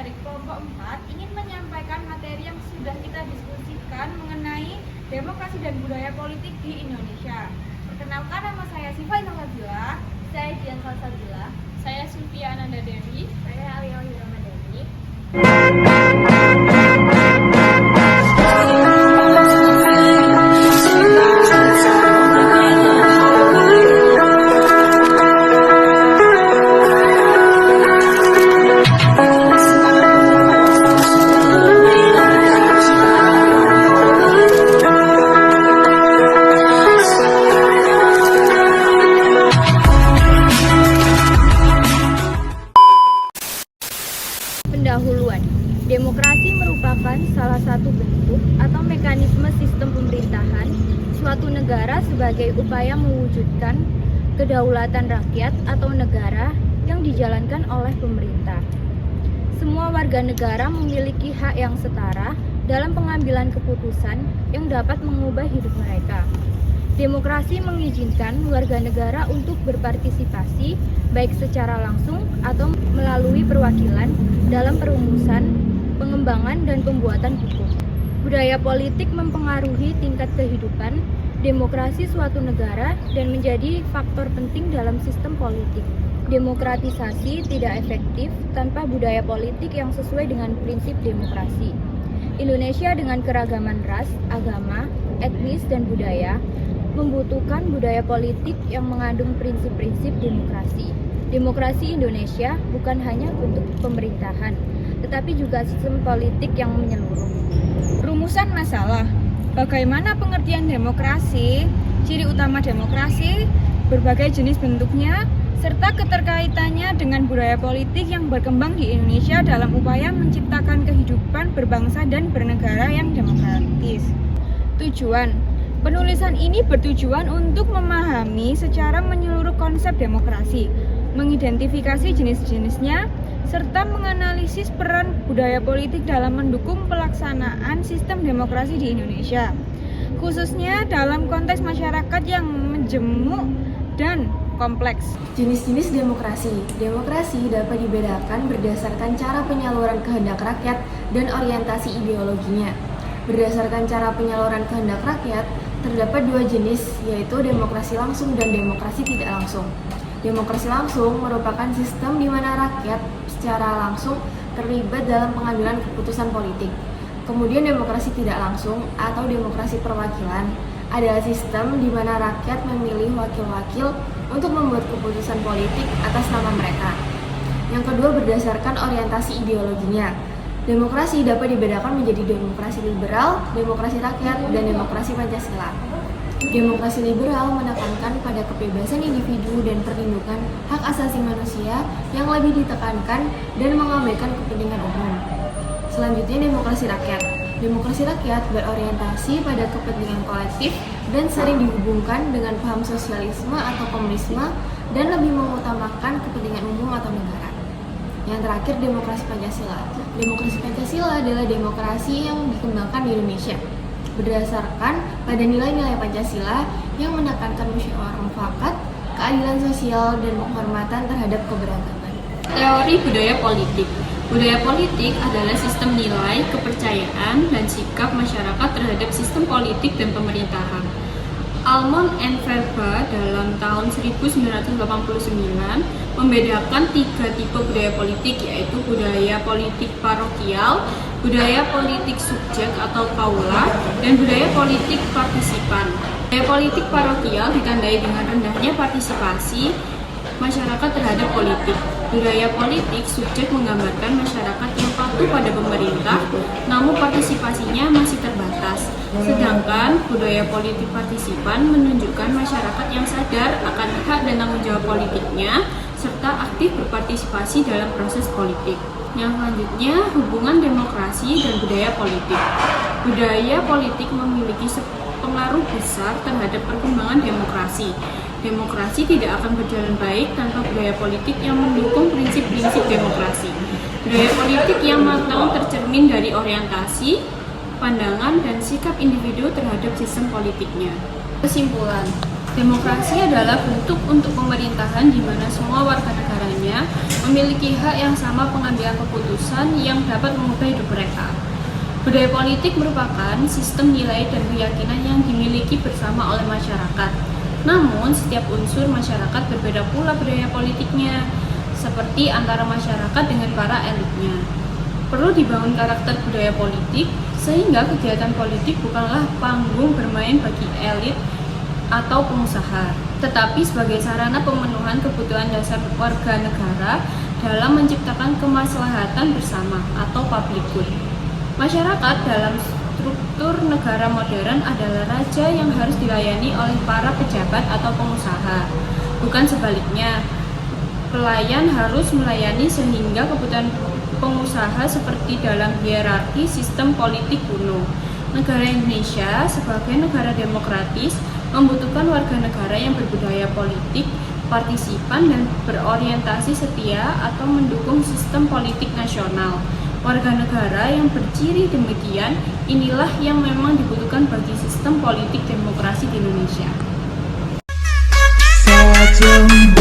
dari kelompok 4 ingin menyampaikan materi yang sudah kita diskusikan mengenai demokrasi dan budaya politik di Indonesia. Perkenalkan, nama saya Siva Inokazila. Saya Dian Salsabila. Saya Sylvia Ananda Dewi. Saya Alia Ramadhani. Pendahuluan. Demokrasi merupakan salah satu bentuk atau mekanisme sistem pemerintahan suatu negara sebagai upaya mewujudkan kedaulatan rakyat atau negara yang dijalankan oleh pemerintah. Semua warga negara memiliki hak yang setara dalam pengambilan keputusan yang dapat mengubah hidup mereka. Demokrasi mengizinkan warga negara untuk berpartisipasi baik secara langsung atau melalui perwakilan dalam perumusan, pengembangan, dan pembuatan hukum. Budaya politik mempengaruhi tingkat kehidupan demokrasi suatu negara dan menjadi faktor penting dalam sistem politik. Demokratisasi tidak efektif tanpa budaya politik yang sesuai dengan prinsip demokrasi. Indonesia dengan keragaman ras, agama, etnis, dan budaya membutuhkan budaya politik yang mengandung prinsip-prinsip demokrasi. Demokrasi Indonesia bukan hanya bentuk pemerintahan, tetapi juga sistem politik yang menyeluruh. Rumusan masalah. Bagaimana pengertian demokrasi, ciri utama demokrasi, berbagai jenis bentuknya, serta keterkaitannya dengan budaya politik yang berkembang di Indonesia dalam upaya menciptakan kehidupan berbangsa dan bernegara yang demokratis. Tujuan. Penulisan ini bertujuan untuk memahami secara menyeluruh konsep demokrasi, mengidentifikasi jenis-jenisnya, serta menganalisis peran budaya politik dalam mendukung pelaksanaan sistem demokrasi di Indonesia, khususnya dalam konteks masyarakat yang majemuk dan kompleks. Jenis-jenis demokrasi. Demokrasi dapat dibedakan berdasarkan cara penyaluran kehendak rakyat dan orientasi ideologinya. Berdasarkan cara penyaluran kehendak rakyat, terdapat dua jenis, yaitu demokrasi langsung dan demokrasi tidak langsung. Demokrasi langsung merupakan sistem di mana rakyat secara langsung terlibat dalam pengambilan keputusan politik. Kemudian demokrasi tidak langsung atau demokrasi perwakilan adalah sistem di mana rakyat memilih wakil-wakil untuk membuat keputusan politik atas nama mereka. Yang kedua berdasarkan orientasi ideologinya. Demokrasi dapat dibedakan menjadi demokrasi liberal, demokrasi rakyat, dan demokrasi Pancasila. Demokrasi liberal menekankan pada kebebasan individu dan perlindungan hak asasi manusia yang lebih ditekankan dan mengabaikan kepentingan umum. Selanjutnya demokrasi rakyat. Demokrasi rakyat berorientasi pada kepentingan kolektif dan sering dihubungkan dengan paham sosialisme atau komunisme dan lebih mengutamakan kepentingan umum atau negara. Yang terakhir, demokrasi Pancasila. Demokrasi Pancasila adalah demokrasi yang dikembangkan di Indonesia berdasarkan pada nilai-nilai Pancasila yang menekankan musyawarah mufakat, keadilan sosial, dan penghormatan terhadap keberagaman. Teori budaya politik. Budaya politik adalah sistem nilai, kepercayaan, dan sikap masyarakat terhadap sistem politik dan pemerintahan. Almond and Verba dalam tahun 1989 membedakan tiga tipe budaya politik, yaitu budaya politik parokial, budaya politik subjek atau kaula, dan budaya politik partisipan. Budaya politik parokial ditandai dengan rendahnya partisipasi masyarakat terhadap politik. Budaya politik subjek menggambarkan masyarakat yang patuh pada pemerintah, namun partisipasinya masih terbatas. Sedangkan budaya politik partisipan menunjukkan masyarakat yang sadar akan hak dan tanggung jawab politiknya, serta aktif berpartisipasi dalam proses politik. Yang selanjutnya, hubungan demokrasi dan budaya politik. Budaya politik memiliki pengaruh besar terhadap perkembangan demokrasi. Demokrasi tidak akan berjalan baik tanpa budaya politik yang mendukung prinsip-prinsip demokrasi. Budaya politik yang matang tercermin dari orientasi, pandangan, dan sikap individu terhadap sistem politiknya. Kesimpulan, demokrasi adalah bentuk untuk pemerintahan di mana semua warga negaranya memiliki hak yang sama pengambilan keputusan yang dapat mengubah hidup mereka. Budaya politik merupakan sistem nilai dan keyakinan yang dimiliki bersama oleh masyarakat. Namun, setiap unsur masyarakat berbeda pula budaya politiknya, seperti antara masyarakat dengan para elitnya. Perlu dibangun karakter budaya politik, sehingga kegiatan politik bukanlah panggung bermain bagi elit atau pengusaha, tetapi sebagai sarana pemenuhan kebutuhan dasar warga negara dalam menciptakan kemaslahatan bersama atau public good. Masyarakat dalam struktur negara modern adalah raja yang harus dilayani oleh para pejabat atau pengusaha, bukan sebaliknya. Pelayan harus melayani sehingga kebutuhan pengusaha seperti dalam hierarki sistem politik kuno. Negara Indonesia sebagai negara demokratis membutuhkan warga negara yang berbudaya politik, partisipan, dan berorientasi setia atau mendukung sistem politik nasional. Warga negara yang berciri demikian inilah yang memang dibutuhkan bagi sistem politik demokrasi di Indonesia. Sajeng